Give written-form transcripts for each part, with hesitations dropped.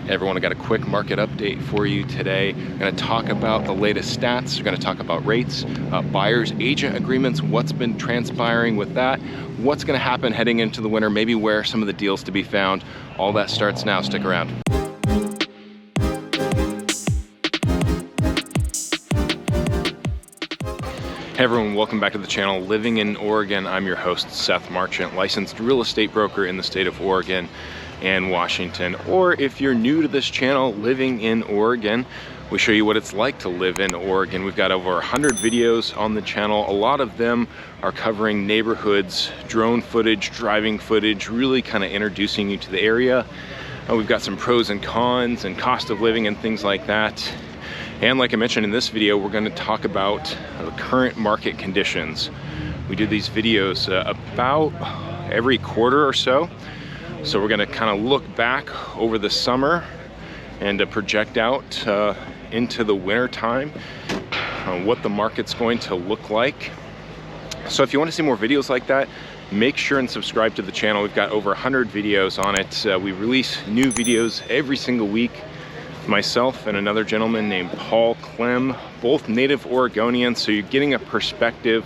Hey everyone, I got a quick market update for you today. I'm going to talk about the latest stats. We're going to talk about rates, buyers agent agreements, what's been transpiring with that, what's going to happen heading into the winter, maybe where some of the deals to be found. All that starts now. Stick around. Hey everyone, welcome back to the channel. Living in Oregon, I'm your host, Seth Marchant, licensed real estate broker in the state of Oregon and Washington. Or if you're new to this channel, living in Oregon, we show you what it's like to live in Oregon. We've got over 100 videos on the channel. A lot of them are covering neighborhoods, drone footage, driving footage, really kind of introducing you to the area. We've got some pros and cons and cost of living and things like that. And like I mentioned in this video, we're going to talk about the current market conditions. We do these videos about every quarter or so. So we're going to kind of look back over the summer and project out into the winter time what the market's going to look like. So if you want to see more videos like that, make sure and subscribe to the channel. We've got over 100 videos on it. We release new videos every single week. Myself and another gentleman named Paul Clem, both native Oregonians, so you're getting a perspective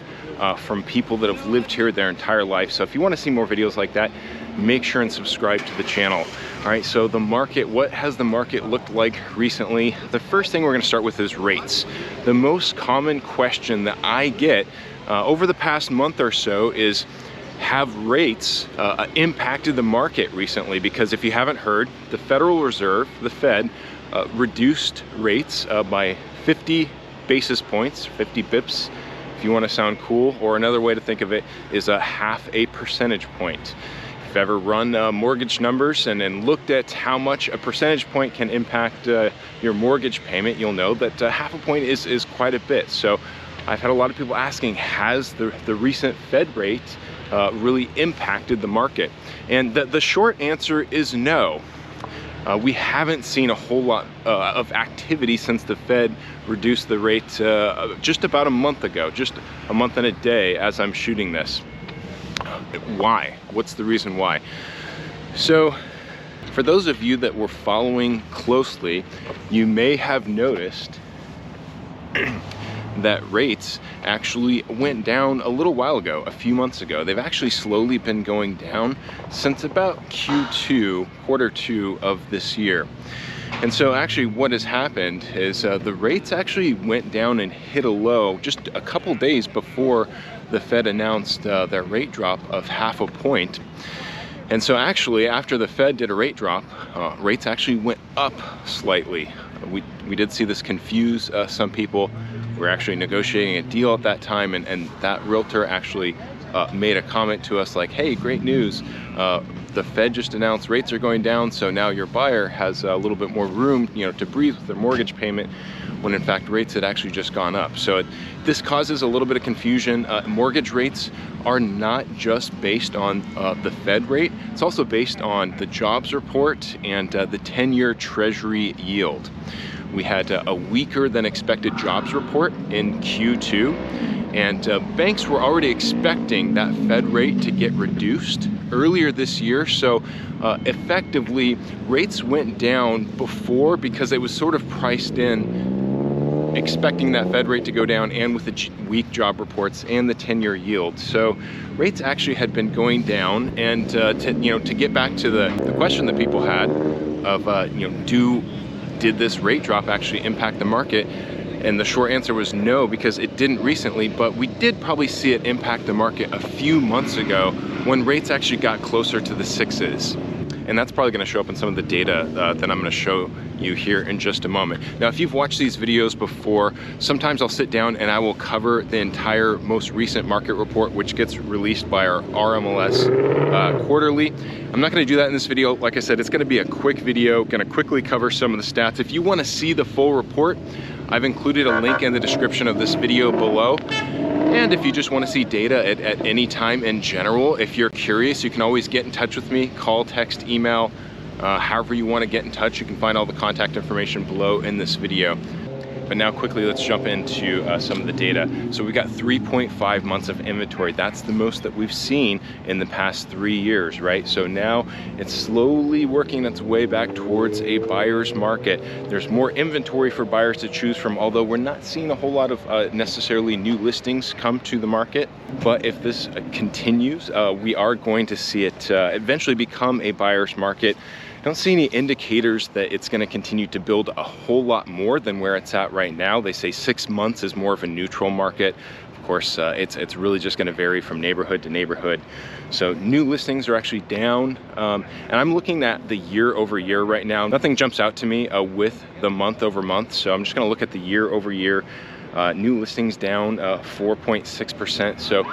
from people that have lived here their entire life. So if you want to see more videos like that, make sure and subscribe to the channel. All right, so the market, what has the market looked like recently? The first thing we're going to start with is rates. The most common question that I get over the past month or so is, have rates impacted the market recently? Because if you haven't heard, the Federal Reserve, the Fed, reduced rates by 50 basis points, 50 bips, if you want to sound cool, or another way to think of it is a half a percentage point. If you've ever run mortgage numbers and then looked at how much a percentage point can impact your mortgage payment, you'll know that half a point is quite a bit. So I've had a lot of people asking, has the recent Fed rate really impacted the market? And the short answer is no. We haven't seen a whole lot of activity since the Fed reduced the rate just about a month ago, just a month and a day as I'm shooting this. Why? What's the reason why? So for those of you that were following closely, you may have noticed that rates actually went down a little while ago, a few months ago. They've actually slowly been going down since about Q2, quarter two of this year. And so actually what has happened is the rates actually went down and hit a low just a couple days before the Fed announced their rate drop of half a point. And so actually after the Fed did a rate drop, rates actually went up slightly. We did see this confuse some people. We were actually negotiating a deal at that time, and that realtor actually made a comment to us like, hey, great news. The Fed just announced rates are going down, so now your buyer has a little bit more room, to breathe with their mortgage payment, when in fact rates had actually just gone up. So this causes a little bit of confusion. Mortgage rates are not just based on the Fed rate, it's also based on the jobs report and the 10-year Treasury yield. We had a weaker than expected jobs report in Q2, and banks were already expecting that Fed rate to get reduced earlier this year. So effectively, rates went down before because it was sort of priced in, expecting that Fed rate to go down, and with the weak job reports and the 10-year yield. So rates actually had been going down, and to get back to the question that people had of did this rate drop actually impact the market? And the short answer was no, because it didn't recently, but we did probably see it impact the market a few months ago when rates actually got closer to the sixes. And that's probably going to show up in some of the data that I'm going to show you here in just a moment. Now, if you've watched these videos before, sometimes I'll sit down and I will cover the entire most recent market report, which gets released by our RMLS quarterly. I'm not going to do that in this video. Like I said, it's going to be a quick video, going to quickly cover some of the stats. If you want to see the full report, I've included a link in the description of this video below. And if you just want to see data at any time in general, if you're curious, you can always get in touch with me, call, text, email, however you want to get in touch. You can find all the contact information below in this video. But now quickly, let's jump into some of the data. So we got 3.5 months of inventory. That's the most that we've seen in the past 3 years, right? So now it's slowly working its way back towards a buyer's market. There's more inventory for buyers to choose from, although we're not seeing a whole lot of necessarily new listings come to the market. But if this continues, we are going to see it eventually become a buyer's market. I don't see any indicators that it's going to continue to build a whole lot more than where it's at right now. They say 6 months is more of a neutral market. Of course, it's really just going to vary from neighborhood to neighborhood. So new listings are actually down, and I'm looking at the year over year right now. Nothing jumps out to me with the month over month, so I'm just going to look at the year over year. New listings down 4.6%. So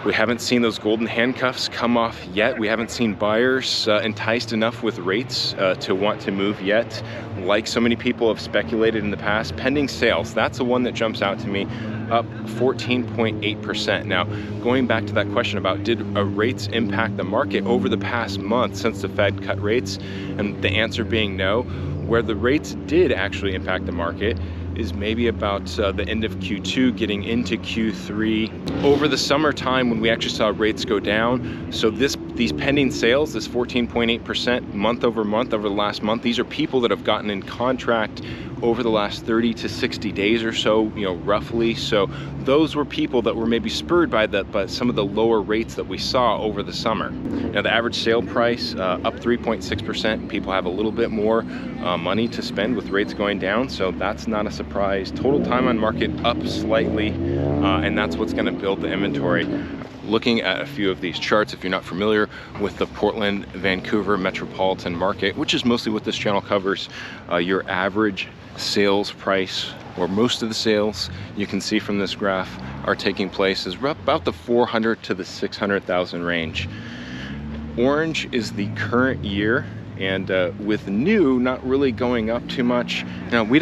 we haven't seen those golden handcuffs come off yet. We haven't seen buyers enticed enough with rates to want to move yet. Like so many people have speculated in the past, pending sales, that's the one that jumps out to me, up 14.8%. Now, going back to that question about did rates impact the market over the past month since the Fed cut rates, and the answer being no. Where the rates did actually impact the market is maybe about the end of Q2 getting into Q3 over the summertime when we actually saw rates go down. So these pending sales, this 14.8% month over month over the last month, these are people that have gotten in contract over the last 30 to 60 days or so, roughly. So those were people that were maybe spurred by some of the lower rates that we saw over the summer. Now the average sale price up 3.6%. People have a little bit more money to spend with rates going down, so that's not a surprise. Total time on market up slightly, and that's what's going to build the inventory. Looking at a few of these charts, if you're not familiar with the Portland, Vancouver metropolitan market, which is mostly what this channel covers, your average sales price, or most of the sales you can see from this graph are taking place is about the 400 to the 600,000 range. Orange is the current year, and with new not really going up too much. Now we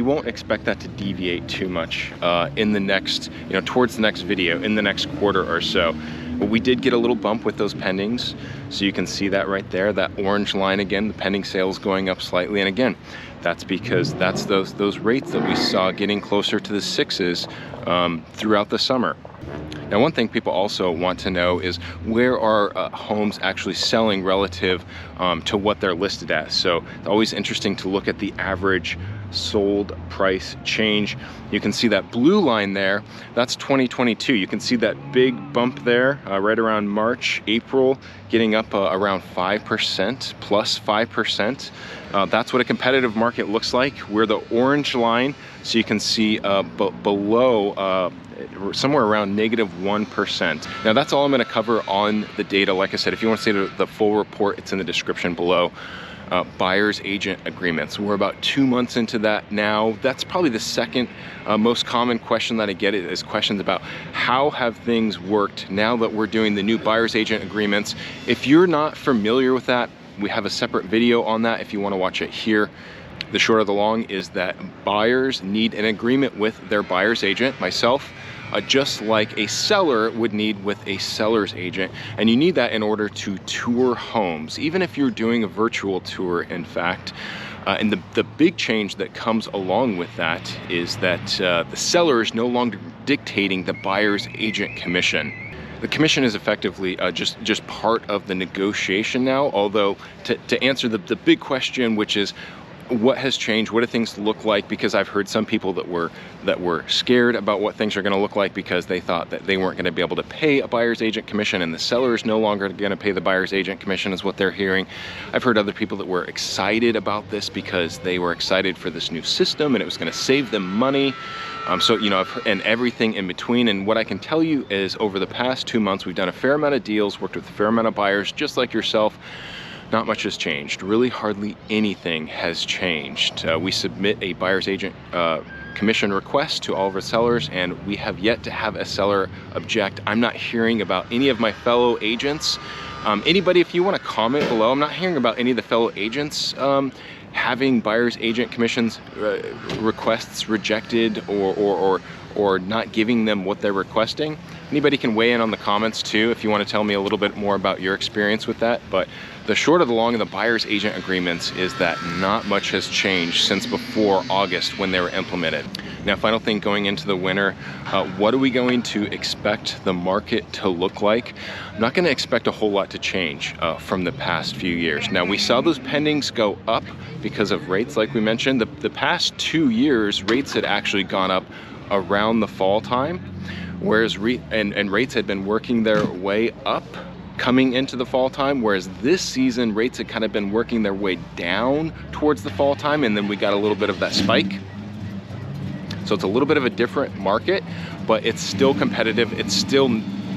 won't expect that to deviate too much in the next, towards the next video, in the next quarter or so. But we did get a little bump with those pendings, so you can see that right there, that orange line again, the pending sales going up slightly. And again, that's because that's those rates that we saw getting closer to the 6s throughout the summer. Now, one thing people also want to know is where are homes actually selling relative to what they're listed at. So it's always interesting to look at the average sold price change. You can see that blue line there, that's 2022. You can see that big bump there right around March, April, getting up around 5%, plus 5%. That's what a competitive market looks like. We're the orange line, so you can see below somewhere around -1%. Now that's all I'm going to cover on the data. Like I said, if you want to see the full report, it's in the description below. Buyer's agent agreements. We're about 2 months into that now. That's probably the second most common question that I get is questions about how have things worked now that we're doing the new buyer's agent agreements. If you're not familiar with that, we have a separate video on that if you want to watch it here. The short of the long is that buyers need an agreement with their buyer's agent, myself, just like a seller would need with a seller's agent. And you need that in order to tour homes, even if you're doing a virtual tour, in fact. And the big change that comes along with that is that the seller is no longer dictating the buyer's agent commission. The commission is effectively just part of the negotiation now, although to answer the big question, which is what has changed, what do things look like, because I've heard some people that were scared about what things are going to look like because they thought that they weren't going to be able to pay a buyer's agent commission, and the seller is no longer going to pay the buyer's agent commission is what they're hearing. I've heard other people that were excited about this because they were excited for this new system and it was going to save them money. So, and everything in between. And what I can tell you is over the past 2 months, we've done a fair amount of deals, worked with a fair amount of buyers, just like yourself. Not much has changed. Really, hardly anything has changed. We submit a buyer's agent commission request to all of our sellers, and we have yet to have a seller object. I'm not hearing about any of my fellow agents. Anybody, if you want to comment below, I'm not hearing about any of the fellow agents having buyer's agent commissions requests rejected or not giving them what they're requesting. Anybody can weigh in on the comments too if you want to tell me a little bit more about your experience with that. But the short of the long of the buyer's agent agreements is that not much has changed since before August when they were implemented. Now, final thing going into the winter, what are we going to expect the market to look like? I'm not going to expect a whole lot to change from the past few years. Now, we saw those pendings go up because of rates, like we mentioned. The past 2 years, rates had actually gone up around the fall time, whereas rates had been working their way up coming into the fall time, whereas this season rates had kind of been working their way down towards the fall time, and then we got a little bit of that spike. So it's a little bit of a different market, but it's still competitive. It's still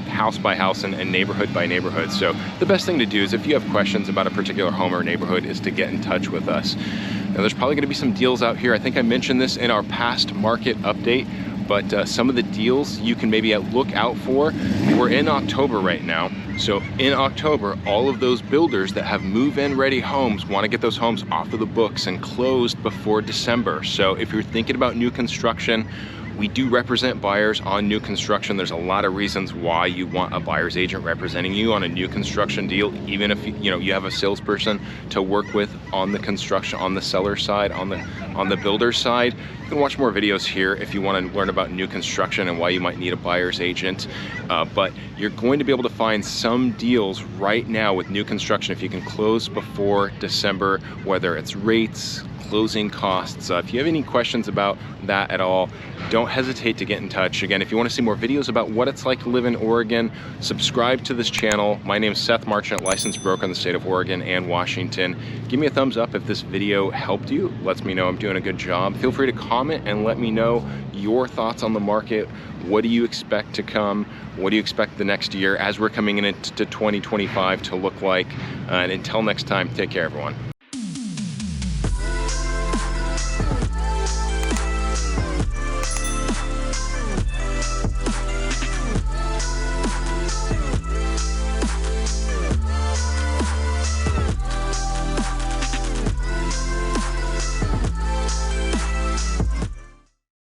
house by house and neighborhood by neighborhood. So the best thing to do is, if you have questions about a particular home or neighborhood, is to get in touch with us. Now, there's probably going to be some deals out here. I think I mentioned this in our past market update, but some of the deals you can maybe look out for. We're in October right now. So in October, all of those builders that have move-in ready homes want to get those homes off of the books and closed before December. So if you're thinking about new construction, we do represent buyers on new construction. There's a lot of reasons why you want a buyer's agent representing you on a new construction deal, even if you have a salesperson to work with on the construction, on the seller side, on the builder side. You can watch more videos here if you want to learn about new construction and why you might need a buyer's agent. But you're going to be able to find some deals right now with new construction if you can close before December, whether it's rates, closing costs. If you have any questions about that at all, don't hesitate to get in touch. Again, if you want to see more videos about what it's like to live in Oregon, subscribe to this channel. My name is Seth Marchant, licensed broker in the state of Oregon and Washington. Give me a thumbs up if this video helped you. Lets me know I'm doing a good job. Feel free to comment and let me know your thoughts on the market. What do you expect to come? What do you expect the next year as we're coming into 2025 to look like? And until next time, take care, everyone.